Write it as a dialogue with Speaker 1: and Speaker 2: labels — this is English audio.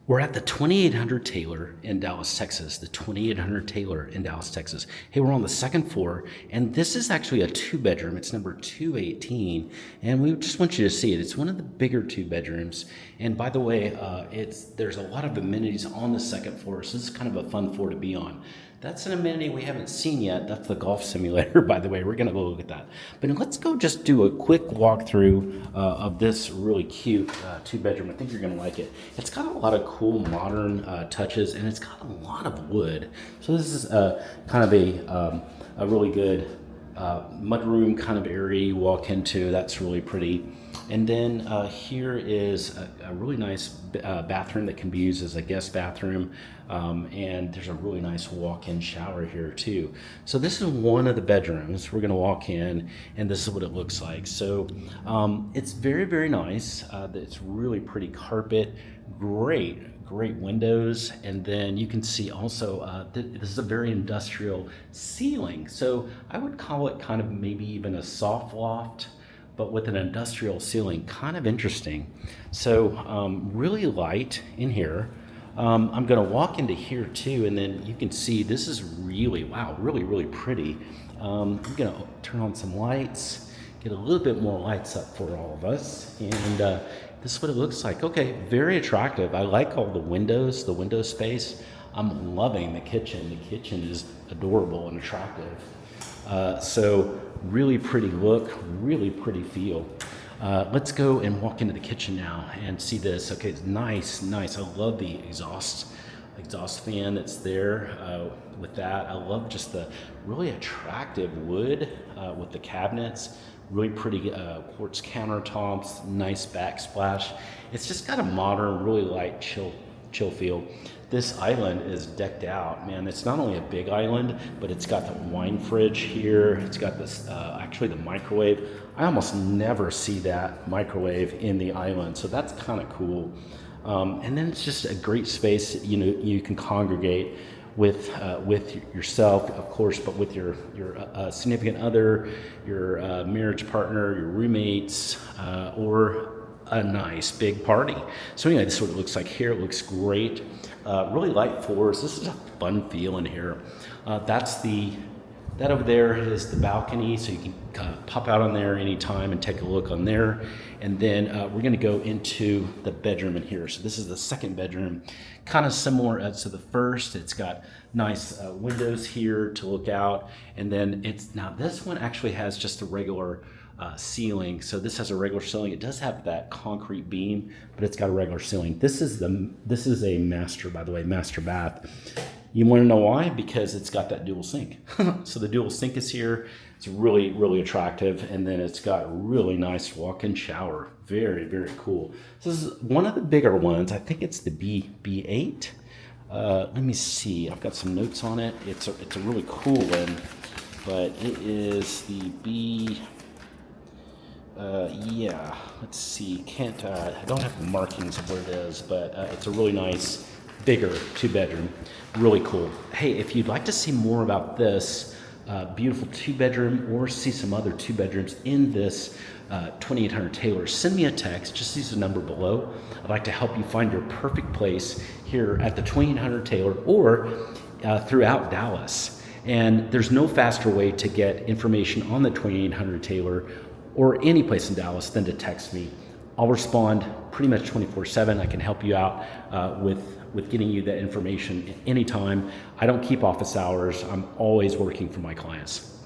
Speaker 1: We're at the 2800 Taylor in Dallas, Texas. The 2800 Taylor in Dallas, Texas. Hey, we're on the second floor, and this is actually a two-bedroom. It's number 218, and we just want you to see it. It's one of the bigger two bedrooms. And by the way, there's a lot of amenities on the second floor, so this is kind of a fun floor to be on. That's an amenity we haven't seen yet. That's the golf simulator, by the way. We're gonna go look at that. But let's go just do a quick walkthrough of this really cute two bedroom. I think you're gonna like it. It's got a lot of cool modern touches, and it's got a lot of wood. So this is kind of a really good mudroom kind of area you walk into. That's really pretty. And then here is a really nice bathroom that can be used as a guest bathroom. And there's a really nice walk-in shower here too. So this is one of the bedrooms. We're gonna walk in, and this is what it looks like. So it's very, very nice. It's really pretty carpet, great windows. And then you can see also, this is a very industrial ceiling. So I would call it kind of maybe even a soft loft, but with an industrial ceiling, kind of interesting. So really light in here. I'm gonna walk into here too, and then you can see this is really, wow, really, really pretty. I'm gonna turn on some lights, get a little bit more lights up for all of us, and this is what it looks like. Okay, very attractive. I like all the windows, the window space. I'm loving the kitchen. The kitchen is adorable and attractive. So really pretty look, really pretty feel. Let's go and walk into the kitchen now and see this. Okay, it's nice. I love the exhaust fan that's there with that. I love just the really attractive wood with the cabinets, really pretty quartz countertops, nice backsplash. It's just got a modern, really light, chill feel. This island is decked out, man. It's not only a big island, but it's got the wine fridge here. It's got this, actually the microwave. I almost never see that microwave in the island, so that's kind of cool. And then it's just a great space. You know, you can congregate with yourself, of course, but with your significant other, your marriage partner, your roommates, or a nice big party. So anyway, this is what it looks like here. It looks great. Really light floors. This is a fun feel in here. That over there is the balcony, so you can pop out on there anytime and take a look on there. And then we're gonna go into the bedroom in here. So this is the second bedroom, kind of similar to the first. It's got nice windows here to look out. And then now this one actually has just a regular ceiling. So this has a regular ceiling. It does have that concrete beam, but it's got a regular ceiling. This is a master, by the way, master bath. You want to know why? Because it's got that dual sink. So the dual sink is here. It's really, really attractive. And then it's got a really nice walk-in shower. Very, very cool. So this is one of the bigger ones. I think it's the B8. Let me see. I've got some notes on it. It's a really cool one, but it is the B. Yeah, let's see. I don't have the markings of what it is, but it's a really nice, bigger two bedroom. Really cool. Hey, if you'd like to see more about this beautiful two bedroom or see some other two bedrooms in this 2800 Taylor, send me a text. Just use the number below. I'd like to help you find your perfect place here at the 2800 Taylor or throughout Dallas. And there's no faster way to get information on the 2800 Taylor or any place in Dallas than to text me. I'll respond pretty much 24/7. I can help you out with getting you that information anytime. I don't keep office hours. I'm always working for my clients.